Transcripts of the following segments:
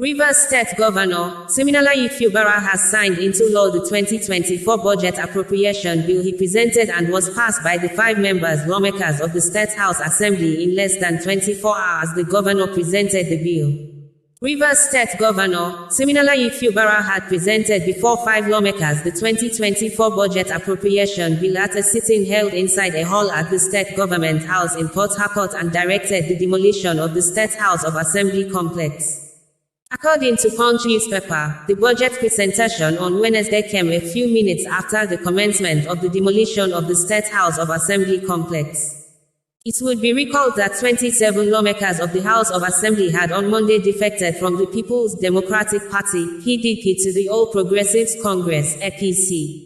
Rivers State Governor, Siminalayi Fubara has signed into law the 2024 budget appropriation bill he presented and was passed by the 5 members lawmakers of the State House Assembly in less than 24 hours. The governor presented the bill. Rivers State Governor, Siminalayi Fubara had presented before 5 lawmakers the 2024 budget appropriation bill at a sitting held inside a hall at the State Government House in Port Harcourt and directed the demolition of the State House of Assembly complex. According to Punch newspaper, the budget presentation on Wednesday came a few minutes after the commencement of the demolition of the State House of Assembly complex. It would be recalled that 27 lawmakers of the House of Assembly had on Monday defected from the People's Democratic Party (PDP) to the All Progressives Congress (APC).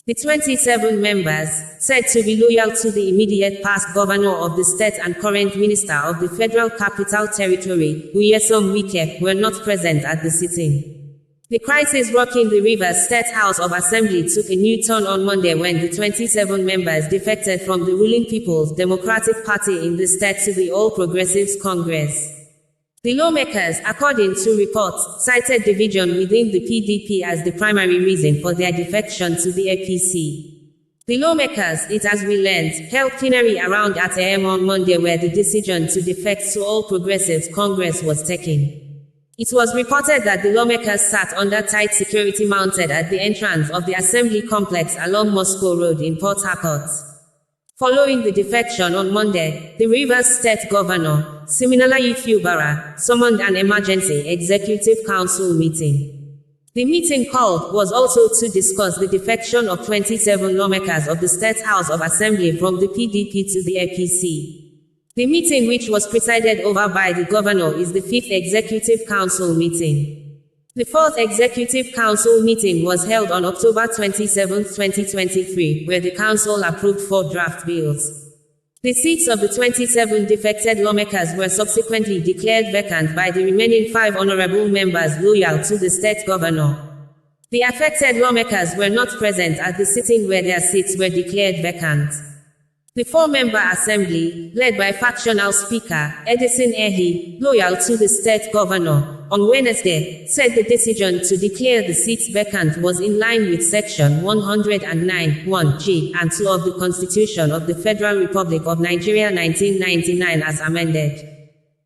The 27 members, said to be loyal to the immediate past governor of the state and current minister of the Federal Capital Territory, Nyesom Wike, were not present at the sitting. The crisis rocking the Rivers State House of Assembly took a new turn on Monday when the 27 members defected from the ruling People's Democratic Party in the state to the All Progressives Congress. The lawmakers, according to reports, cited division within the PDP as the primary reason for their defection to the APC. The lawmakers, it as we learned, held plenary around at AM on Monday where the decision to defect to All Progressives Congress was taken. It was reported that the lawmakers sat under tight security mounted at the entrance of the Assembly complex along Moscow Road in Port Harcourt. Following the defection on Monday, the Rivers State Governor, Siminalayi Fubara, summoned an emergency Executive Council meeting. The meeting called was also to discuss the defection of 27 lawmakers of the State House of Assembly from the PDP to the APC. The meeting, which was presided over by the governor, is the 5th Executive Council meeting. The 4th Executive Council meeting was held on October 27, 2023, where the Council approved 4 draft bills. The seats of the 27 defected lawmakers were subsequently declared vacant by the remaining 5 honorable members loyal to the state governor. The affected lawmakers were not present at the sitting where their seats were declared vacant. The 4-member assembly, led by factional Speaker Edison Ehi, loyal to the state governor, on Wednesday, said the decision to declare the seats vacant was in line with Section 109(1)(g) and 2 of the Constitution of the Federal Republic of Nigeria 1999 as amended.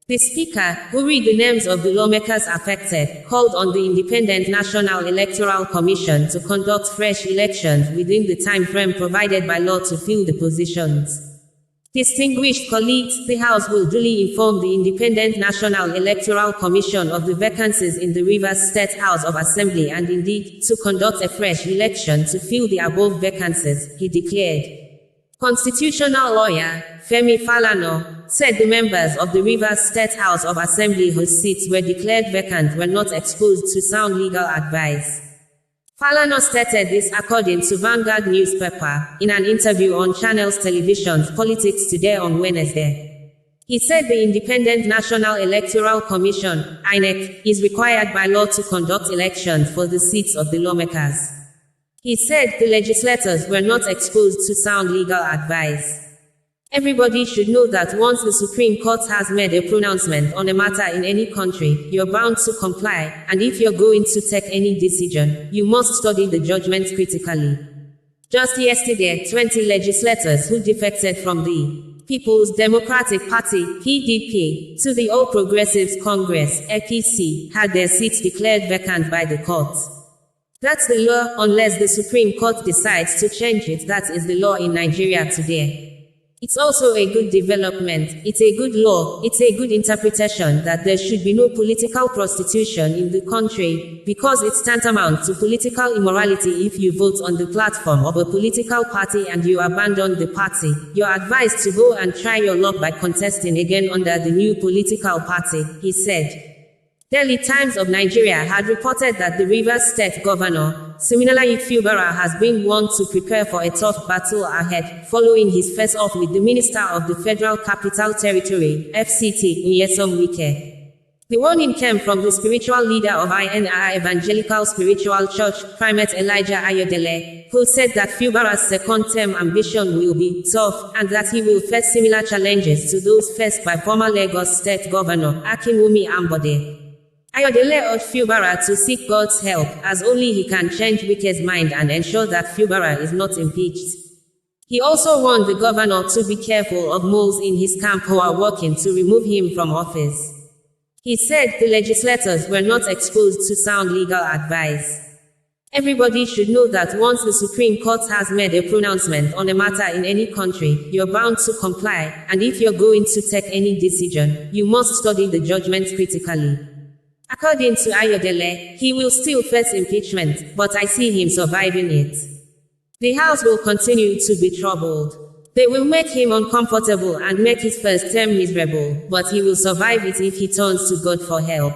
The Speaker, who read the names of the lawmakers affected, called on the Independent National Electoral Commission to conduct fresh elections within the time frame provided by law to fill the positions. Distinguished colleagues, the House will duly inform the Independent National Electoral Commission of the vacancies in the Rivers State House of Assembly and indeed, to conduct a fresh election to fill the above vacancies, he declared. Constitutional lawyer, Femi Falana, said the members of the Rivers State House of Assembly whose seats were declared vacant were not exposed to sound legal advice. Falana stated this according to Vanguard newspaper, in an interview on Channels Television's Politics Today on Wednesday. He said the Independent National Electoral Commission, INEC, is required by law to conduct elections for the seats of the lawmakers. He said the legislators were not exposed to sound legal advice. Everybody should know that once the Supreme Court has made a pronouncement on a matter in any country, you're bound to comply, and if you're going to take any decision, you must study the judgment critically. Just yesterday, 20 legislators who defected from the People's Democratic Party (PDP) to the All Progressives Congress (APC) had their seats declared vacant by the court. That's the law, unless the Supreme Court decides to change it. That is the law in Nigeria today. It's also a good development, it's a good law, it's a good interpretation that there should be no political prostitution in the country, because it's tantamount to political immorality if you vote on the platform of a political party and you abandon the party. You're advised to go and try your luck by contesting again under the new political party, he said. Daily Times of Nigeria had reported that the Rivers State Governor, Siminalayi Fubara, has been warned to prepare for a tough battle ahead, following his face-off with the Minister of the Federal Capital Territory, FCT, Nyesom Wike. The warning came from the spiritual leader of INR Evangelical Spiritual Church, Primate Elijah Ayodele, who said that Fubara's second-term ambition will be tough, and that he will face similar challenges to those faced by former Lagos State Governor, Akinwumi Ambode. Ayodele urged Fubara to seek God's help, as only he can change Wike's mind and ensure that Fubara is not impeached. He also warned the governor to be careful of moles in his camp who are working to remove him from office. He said the legislators were not exposed to sound legal advice. Everybody should know that once the Supreme Court has made a pronouncement on a matter in any country, you're bound to comply, and if you're going to take any decision, you must study the judgment critically. According to Ayodele, he will still face impeachment, but I see him surviving it. The House will continue to be troubled. They will make him uncomfortable and make his first term miserable, but he will survive it if he turns to God for help.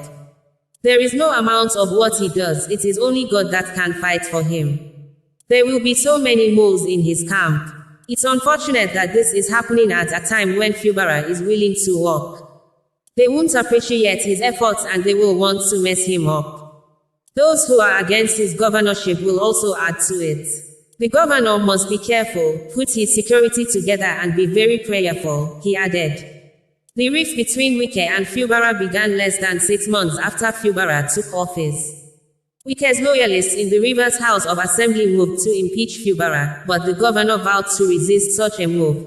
There is no amount of what he does, it is only God that can fight for him. There will be so many moles in his camp. It's unfortunate that this is happening at a time when Fubara is willing to work. They won't appreciate his efforts and they will want to mess him up. Those who are against his governorship will also add to it. The governor must be careful, put his security together and be very prayerful, he added. The rift between Wike and Fubara began less than 6 months after Fubara took office. Wike's loyalists in the Rivers House of Assembly moved to impeach Fubara, but the governor vowed to resist such a move.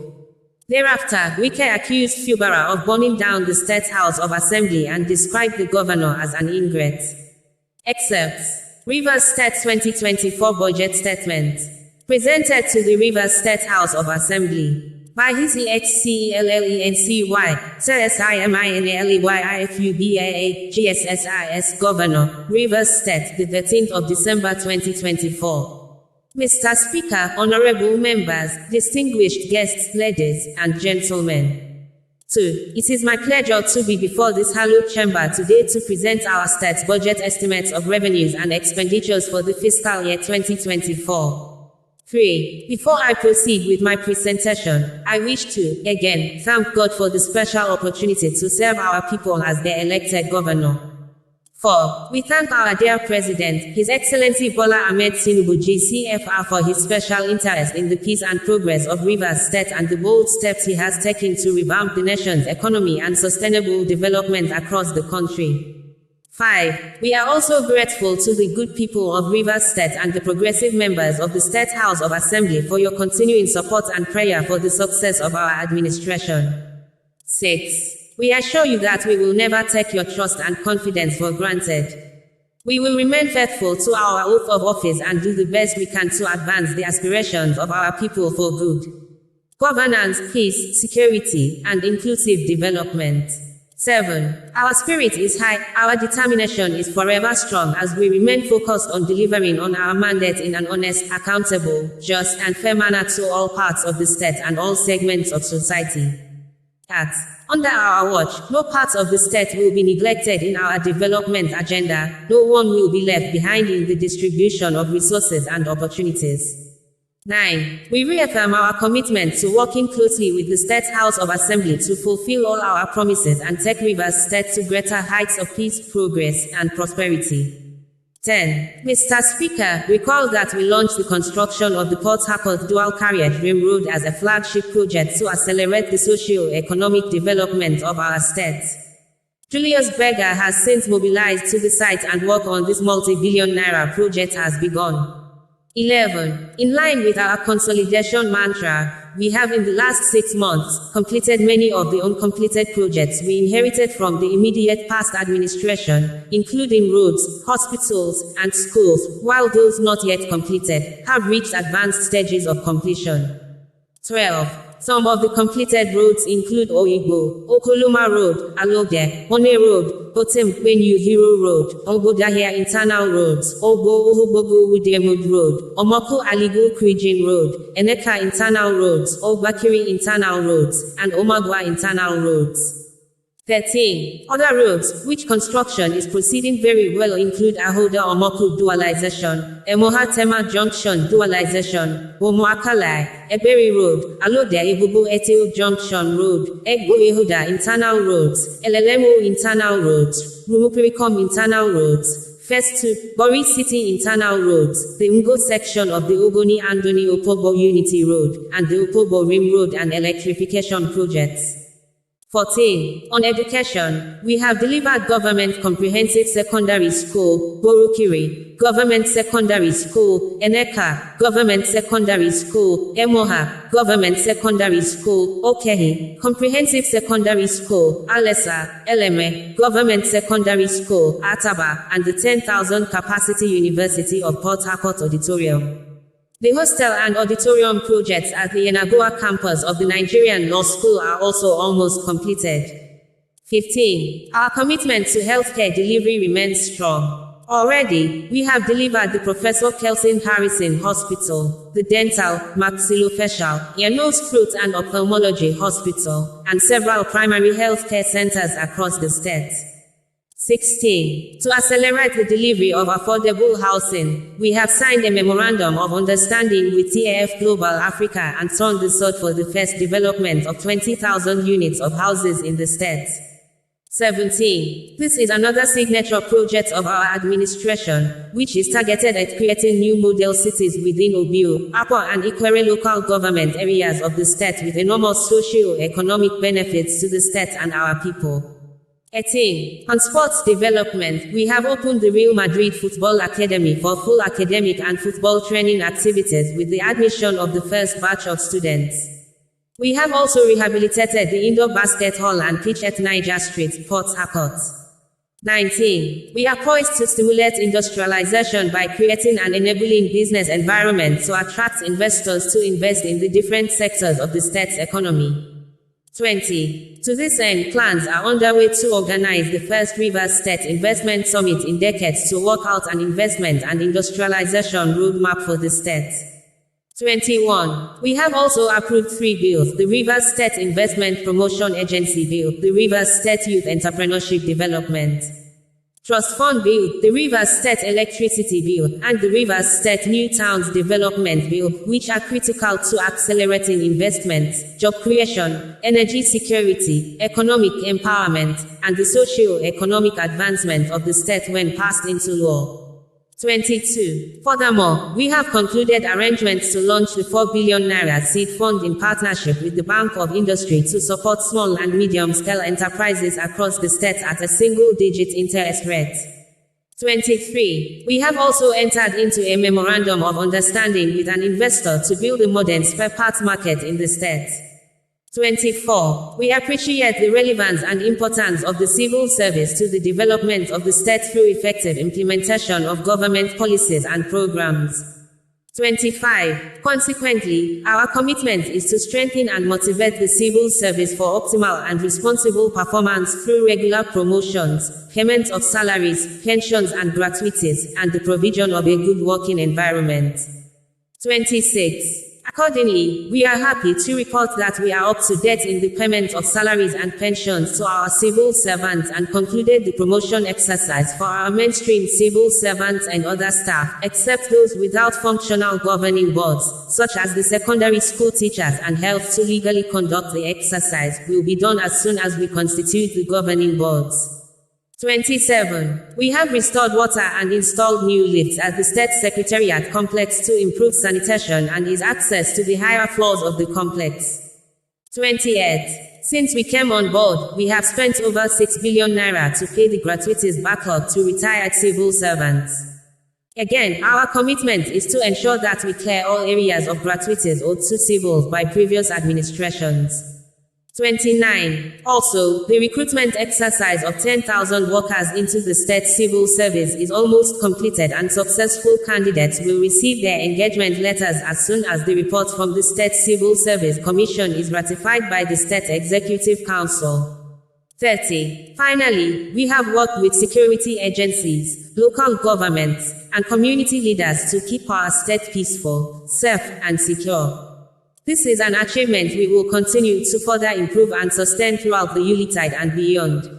Thereafter, Wike accused Fubara of burning down the State House of Assembly and described the governor as an ingrate. Excerpts. Rivers State 2024 Budget Statement. Presented to the Rivers State House of Assembly. By His Excellency Fubara GSSIS Governor, Rivers State, the 13th of December 2024. Mr. Speaker, honorable members, distinguished guests, ladies and gentlemen. 2. It is my pleasure to be before this hallowed chamber today to present our state's budget estimates of revenues and expenditures for the fiscal year 2024. 3. Before I proceed with my presentation, I wish to, again, thank God for the special opportunity to serve our people as their elected governor. 4. We thank our dear President, His Excellency Bola Ahmed Tinubu GCFR for his special interest in the peace and progress of Rivers State and the bold steps he has taken to revamp the nation's economy and sustainable development across the country. 5. We are also grateful to the good people of Rivers State and the progressive members of the State House of Assembly for your continuing support and prayer for the success of our administration. 6. We assure you that we will never take your trust and confidence for granted. We will remain faithful to our oath of office and do the best we can to advance the aspirations of our people for good governance, peace, security, and inclusive development. 7. Our spirit is high, our determination is forever strong as we remain focused on delivering on our mandate in an honest, accountable, just, and fair manner to all parts of the state and all segments of society. Under our watch, no part of the state will be neglected in our development agenda, no one will be left behind in the distribution of resources and opportunities. 9. We reaffirm our commitment to working closely with the State House of Assembly to fulfill all our promises and take Rivers State to greater heights of peace, progress, and prosperity. 10. Mr. Speaker, recall that we launched the construction of the Port Harcourt Dual Carriage Railroad as a flagship project to accelerate the socio-economic development of our state. Julius Berger has since mobilized to the site and work on this multi-billion naira project has begun. 11. In line with our consolidation mantra, we have in the last 6 months completed many of the uncompleted projects we inherited from the immediate past administration, including roads, hospitals, and schools, while those not yet completed have reached advanced stages of completion. 12. Some of the completed roads include Oigbo, Okoloma Road, Alode, One Road, Botem Benue Hero Road, Ogbodahia Internal Roads, Ogbo Ohobogo Udemud Road, Omoko Aligo Krijin Road, Eneka Internal Roads, Ogbakiri Internal Roads, and Omagwa Internal Roads. 13. Other roads, which construction is proceeding very well include Ahoda Omoku Dualization, Emoha Tema Junction Dualization, Omoakalai, Eberi Road, Alode Ebubu Eteo Junction Road, Egbo Ehoda Internal Roads, Elelemo Internal Roads, Rumupiricom Internal Roads, First 2, Bori City Internal Roads, the Ngo section of the Ogoni Andoni Opobo Unity Road, and the Opobo Rim Road and electrification projects. 14. On education, we have delivered Government Comprehensive Secondary School, Borukiri, Government Secondary School, Eneka, Government Secondary School, Emoha, Government Secondary School, Okehi, Comprehensive Secondary School, Alesa, Eleme, Government Secondary School, Ataba, and the 10,000 capacity University of Port Harcourt Auditorium. The hostel and auditorium projects at the Yenagoa campus of the Nigerian Law School are also almost completed. 15. Our commitment to healthcare delivery remains strong. Already, we have delivered the Professor Kelson Harrison Hospital, the Dental, Maxillofacial, Ear, Nose, Throat and Ophthalmology Hospital, and several primary healthcare centers across the state. 16. To accelerate the delivery of affordable housing, we have signed a memorandum of understanding with TAF Global Africa and turned the sword for the first development of 20,000 units of houses in the state. 17. This is another signature project of our administration, which is targeted at creating new model cities within Obio, Akwa and Ikwere local government areas of the state with enormous socio-economic benefits to the state and our people. 18. On sports development, we have opened the Real Madrid Football Academy for full academic and football training activities with the admission of the first batch of students. We have also rehabilitated the indoor basket hall and pitch at Niger Street, Port Harcourt. 19. We are poised to stimulate industrialization by creating an enabling business environment to attract investors to invest in the different sectors of the state's economy. 20. To this end, plans are underway to organize the first Rivers State Investment Summit in decades to work out an investment and industrialization roadmap for the state. 21. We have also approved 3 bills: the Rivers State Investment Promotion Agency Bill, the Rivers State Youth Entrepreneurship Development Trust Fund Bill, the Rivers State Electricity Bill, and the Rivers State New Towns Development Bill, which are critical to accelerating investments, job creation, energy security, economic empowerment, and the socio-economic advancement of the state when passed into law. 22. Furthermore, we have concluded arrangements to launch the 4 billion naira seed fund in partnership with the Bank of Industry to support small and medium-scale enterprises across the state at a single-digit interest rate. 23. We have also entered into a memorandum of understanding with an investor to build a modern spare parts market in the state. 24. We appreciate the relevance and importance of the civil service to the development of the state through effective implementation of government policies and programs. 25. Consequently, our commitment is to strengthen and motivate the civil service for optimal and responsible performance through regular promotions, payment of salaries, pensions and gratuities, and the provision of a good working environment. 26. Accordingly, we are happy to report that we are up to date in the payment of salaries and pensions to our civil servants and concluded the promotion exercise for our mainstream civil servants and other staff, except those without functional governing boards, such as the secondary school teachers and health. To legally conduct the exercise will be done as soon as we constitute the governing boards. 27. We have restored water and installed new lifts at the State Secretariat complex to improve sanitation and ease access to the higher floors of the complex. 28. Since we came on board, we have spent over 6 billion naira to pay the gratuities backlog to retired civil servants. Again, our commitment is to ensure that we clear all areas of gratuities owed to civils by previous administrations. 29. Also, the recruitment exercise of 10,000 workers into the state civil service is almost completed and successful candidates will receive their engagement letters as soon as the report from the State Civil Service Commission is ratified by the State Executive Council. 30. Finally, we have worked with security agencies, local governments, and community leaders to keep our state peaceful, safe, and secure. This is an achievement we will continue to further improve and sustain throughout the Yuletide and beyond.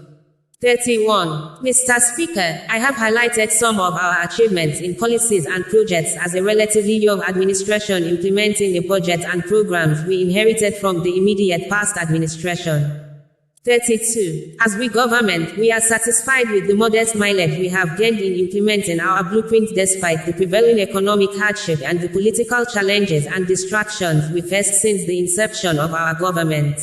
31. Mr. Speaker, I have highlighted some of our achievements in policies and projects as a relatively young administration implementing a budget and programs we inherited from the immediate past administration. 32. As we government, we are satisfied with the modest mileage we have gained in implementing our blueprint despite the prevailing economic hardship and the political challenges and distractions we faced since the inception of our government.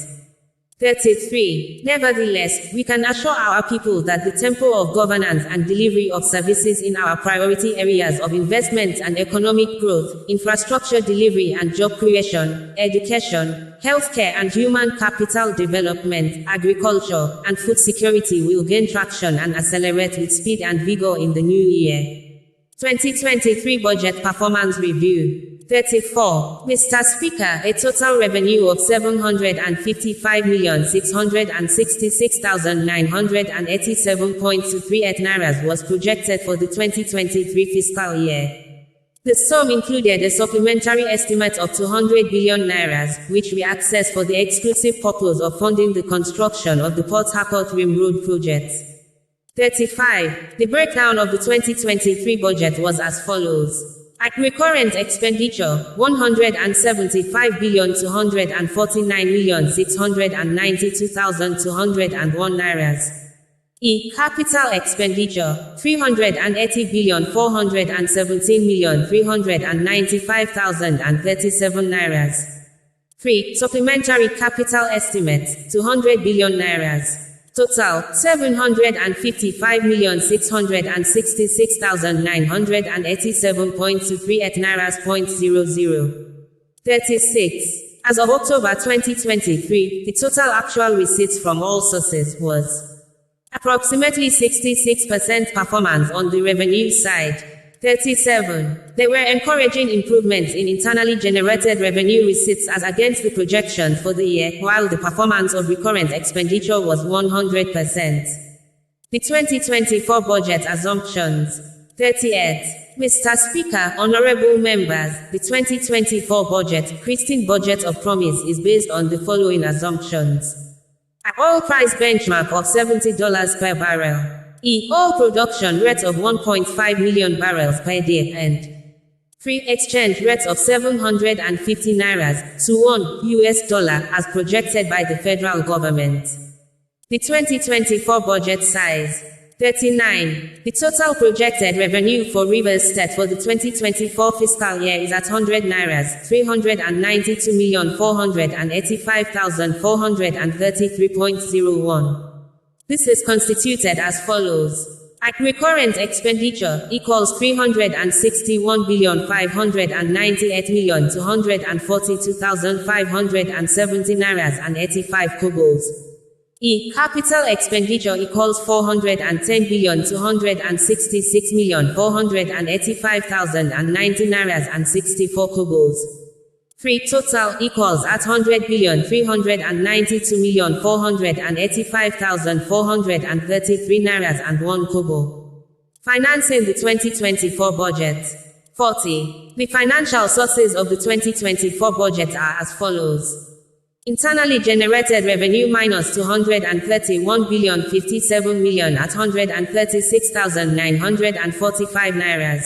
33. Nevertheless, we can assure our people that the tempo of governance and delivery of services in our priority areas of investment and economic growth, infrastructure delivery and job creation, education, healthcare and human capital development, agriculture, and food security will gain traction and accelerate with speed and vigor in the new year. 2023 Budget Performance Review. 34. Mr. Speaker, a total revenue of 755,666,987.238 Naira was projected for the 2023 fiscal year. The sum included a supplementary estimate of 200 billion Naira, which we accessed for the exclusive purpose of funding the construction of the Port Harcourt Ring Road project. 35. The breakdown of the 2023 budget was as follows. At recurrent expenditure, 175,249,692,201 Naira. Capital expenditure, 380,417,395,037 Naira. Supplementary capital estimate, 200 billion Naira. Total, 755,666,987.238 Naira. 36. As of October 2023, the total actual receipts from all sources was approximately 66% performance on the revenue side. 37. There were encouraging improvements in internally generated revenue receipts as against the projection for the year, while the performance of recurrent expenditure was 100%. The 2024 budget assumptions. 38. Mr. Speaker, honorable members, the 2024 budget, Christine Budget of Promise, is based on the following assumptions. An oil price benchmark of $70 per barrel. Oil production rate of 1.5 million barrels per day and free exchange rate of 750 Naira to $1 as projected by the federal government. The 2024 budget size. 39. The total projected revenue for Rivers State for the 2024 fiscal year is at 100 Naira, 392,485,433.01. This is constituted as follows. At recurrent expenditure equals 361,598,242,570 Naira and 85 kobos. Capital expenditure equals 410,266,485,090 Naira and 64 kobos. Total equals at 100,392,485,433 Naira and 1 kobo. Financing the 2024 budget. 40. The financial sources of the 2024 budget are as follows. Internally generated revenue minus 231,057,000 at 136,945 Naira.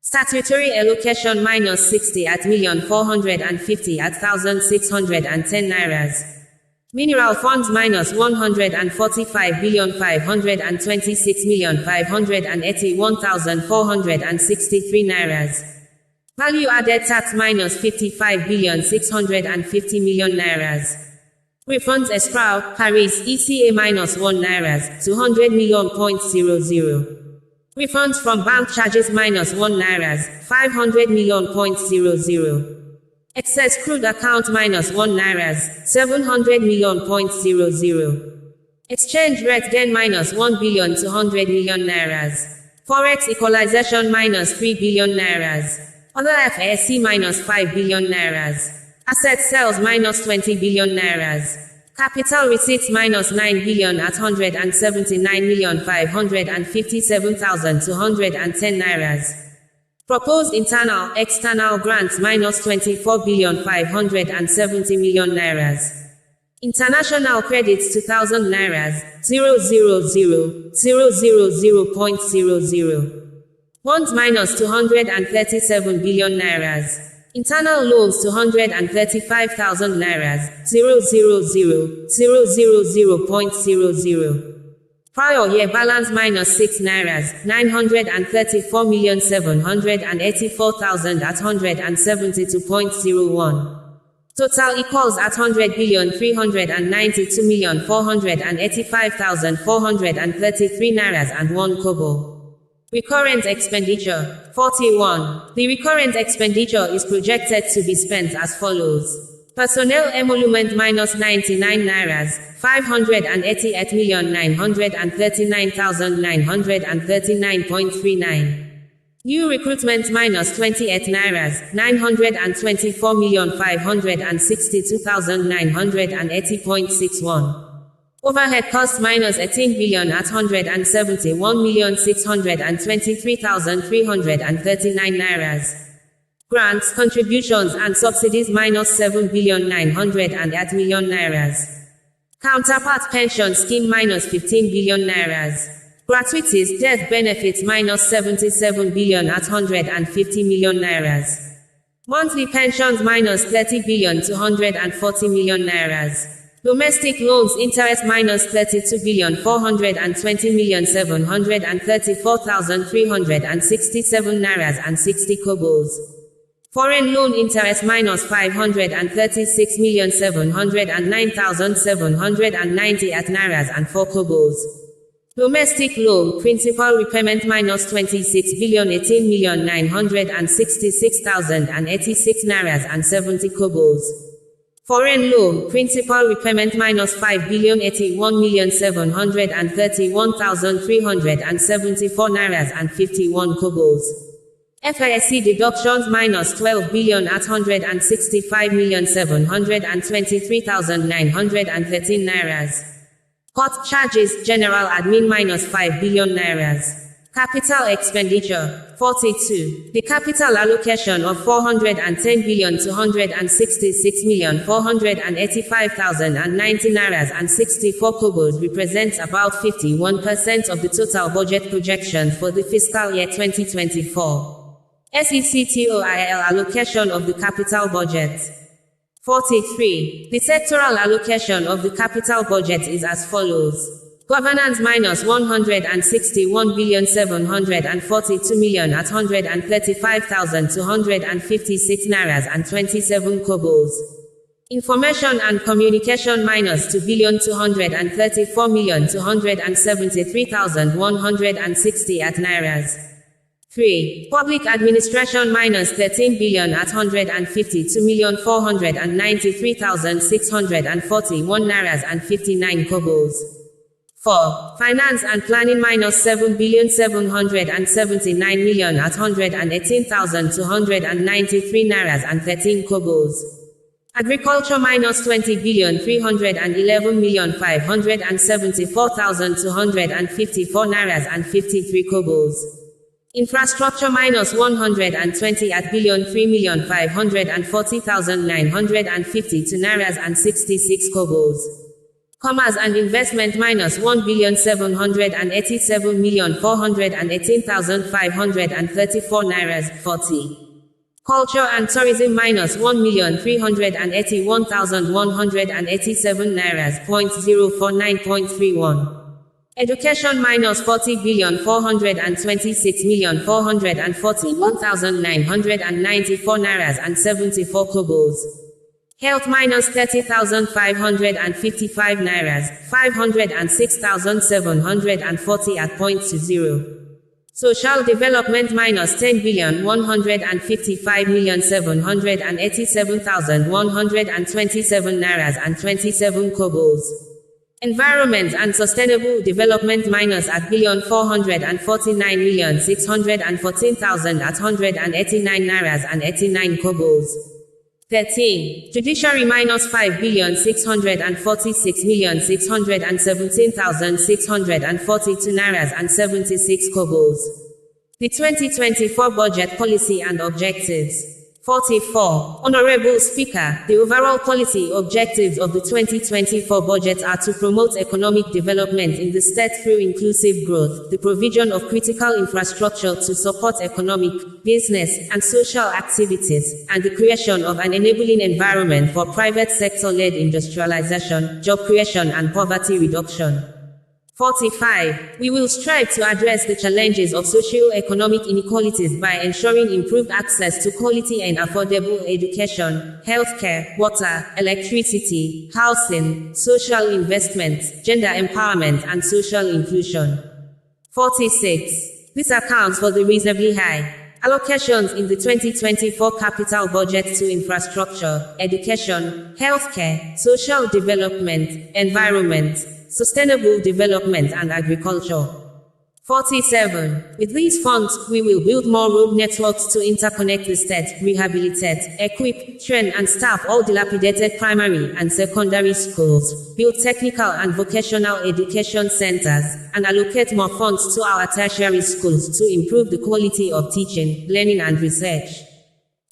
Statutory allocation minus 60 at 1,450 at 1,610 Naira. Mineral funds minus 145,526,581,463 Naira. Value added tax minus 55,650,000,000 Naira. Refunds escrow, Paris, ECA minus 1 Naira, 200 million.00. Refunds from bank charges minus 1 Naira, 500 million.00. Excess crude account minus 1 Naira, 700 million.00. Exchange rate gain minus 1,200,000,000 Naira. Forex equalization minus 3 billion Naira. Other FSC minus 5 billion Naira. Asset sales minus 20 billion Naira. Capital receipts minus 9 billion at 179,557,210 Naira. Proposed internal, external grants minus 24,570,000,000 Naira. International credits 2,000 Naira, 000,000.00. Bonds minus 237 billion Naira. Internal loans 235,000 Naira, 000,000.00. Prior year balance minus 6 Naira, 934,784,000 at 172.01. Total equals at 100,392,485,433 nairas and 1 kobo. Recurrent expenditure 41. The recurrent expenditure is projected to be spent as follows. Personnel emolument minus 99 nairas, 588,939,939.39. New recruitment minus 28 nairas, 924,562,980.61. Overhead costs minus 18 billion at 171,623,339 nairas. Grants, contributions and subsidies minus 7,908 million nairas. Counterpart pension scheme minus 15 billion nairas. Gratuities, death benefits minus 77 billion at 150 million nairas. Monthly pensions minus 30 billion 240 million nairas. Domestic loans interest minus 32 billion 420 million 734,367 nairas and 60 kobos. Foreign loan interest minus 536 million 709,790 at nairas and 4 kobos. Domestic loan principal repayment minus 26 billion 18 million 966,086 nairas and 70 kobos. Foreign loan principal repayment minus 5 billion 81 million 731,374 nairas and 51 kobos. FASC deductions minus 12 billion 865 million 723,913 nairas. Court charges, general admin minus 5 billion nairas. Capital expenditure 42. The capital allocation of 410 billion 266 million 485,090 nairas and 64 kobos represents about 51% of the total budget projection for the fiscal year 2024. SECTOIL allocation of the capital budget. 43. The sectoral allocation of the capital budget is as follows. Governance minus 161 billion 742 million at 135,256 nairas and 27 kobos. Information and communication minus 2 billion 234 million 273,160 at nairas. 3. Public administration minus 13 billion at 152,493,641 nairas and 59 kobos. 4. Finance and planning minus 7 billion 779 million at 118,293 nairas and 13 kobos. Agriculture minus 20 billion 311 million 574,254 nairas and 53 kobos. Infrastructure minus 120 at billion 3,540,952 nairas and 66 kobos. Commerce and investment minus 1 billion 787 million 418,534 nairas 40. Culture and tourism minus 1,381,187 nairas .049.31. Education minus 40 billion 426 million 441,994 nairas and 74 kobos. Health minus 30,555 nairas, 506,740 at .20. Social development minus 10 billion 155 million 787,127 nairas and 27 kobos. Environment and sustainable development minus at billion 449 million 614,000 at 189 nairas and 89 kobos. 13. Judiciary minus 5 billion 646 million 617,642 nairas and 76 kobos. The 2024 budget policy and objectives. 44. Honorable Speaker, the overall policy objectives of the 2024 budget are to promote economic development in the state through inclusive growth, the provision of critical infrastructure to support economic, business, and social activities, and the creation of an enabling environment for private sector-led industrialization, job creation and poverty reduction. 45. We will strive to address the challenges of socio-economic inequalities by ensuring improved access to quality and affordable education, healthcare, water, electricity, housing, social investments, gender empowerment, and social inclusion. 46. This accounts for the reasonably high allocations in the 2024 capital budget to infrastructure, education, healthcare, social development, environment, sustainable development, and agriculture. 47. With these funds, we will build more road networks to interconnect the state, rehabilitate, equip, train, and staff all dilapidated primary and secondary schools, build technical and vocational education centers, and allocate more funds to our tertiary schools to improve the quality of teaching, learning, and research.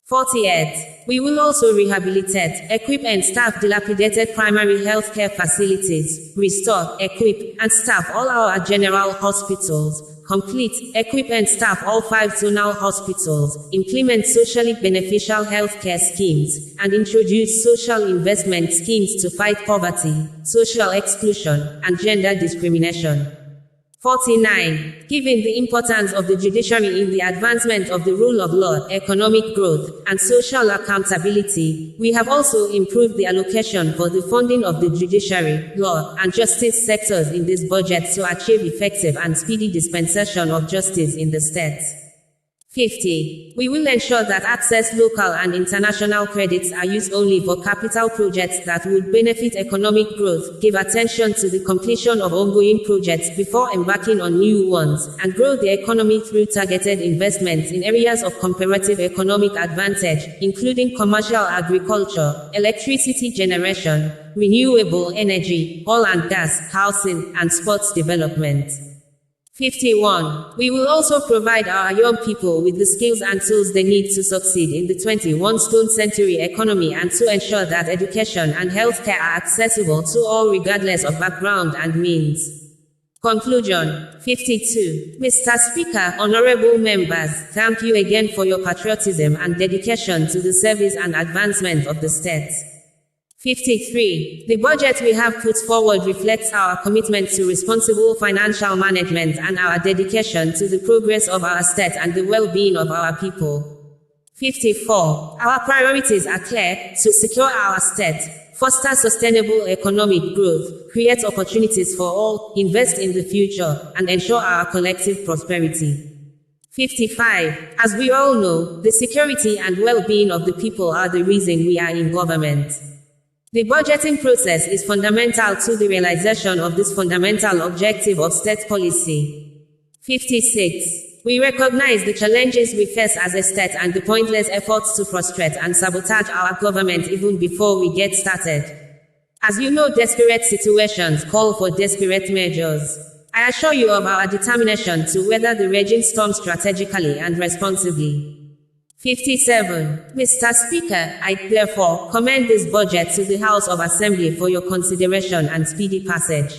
48. We will also rehabilitate, equip, and staff dilapidated primary healthcare facilities, restore, equip, and staff all our general hospitals, complete, equip, and staff all 5 zonal hospitals, implement socially beneficial healthcare schemes, and introduce social investment schemes to fight poverty, social exclusion, and gender discrimination. 49. Given the importance of the judiciary in the advancement of the rule of law, economic growth, and social accountability, we have also improved the allocation for the funding of the judiciary, law, and justice sectors in this budget to achieve effective and speedy dispensation of justice in the state. 50. We will ensure that access local and international credits are used only for capital projects that would benefit economic growth, give attention to the completion of ongoing projects before embarking on new ones, and grow the economy through targeted investments in areas of comparative economic advantage, including commercial agriculture, electricity generation, renewable energy, oil and gas, housing, and sports development. 51. We will also provide our young people with the skills and tools they need to succeed in the 21st century economy and to ensure that education and healthcare are accessible to all regardless of background and means. Conclusion. 52. Mr. Speaker, honorable members, thank you again for your patriotism and dedication to the service and advancement of the state. 53. The budget we have put forward reflects our commitment to responsible financial management and our dedication to the progress of our state and the well-being of our people. 54. Our priorities are clear: to secure our state, foster sustainable economic growth, create opportunities for all, invest in the future, and ensure our collective prosperity. 55. As we all know, the security and well-being of the people are the reason we are in government. The budgeting process is fundamental to the realization of this fundamental objective of state policy. 56. We recognize the challenges we face as a state and the pointless efforts to frustrate and sabotage our government even before we get started. As you know, desperate situations call for desperate measures. I assure you of our determination to weather the raging storm strategically and responsibly. 57. Mr. Speaker, I therefore commend this budget to the House of Assembly for your consideration and speedy passage.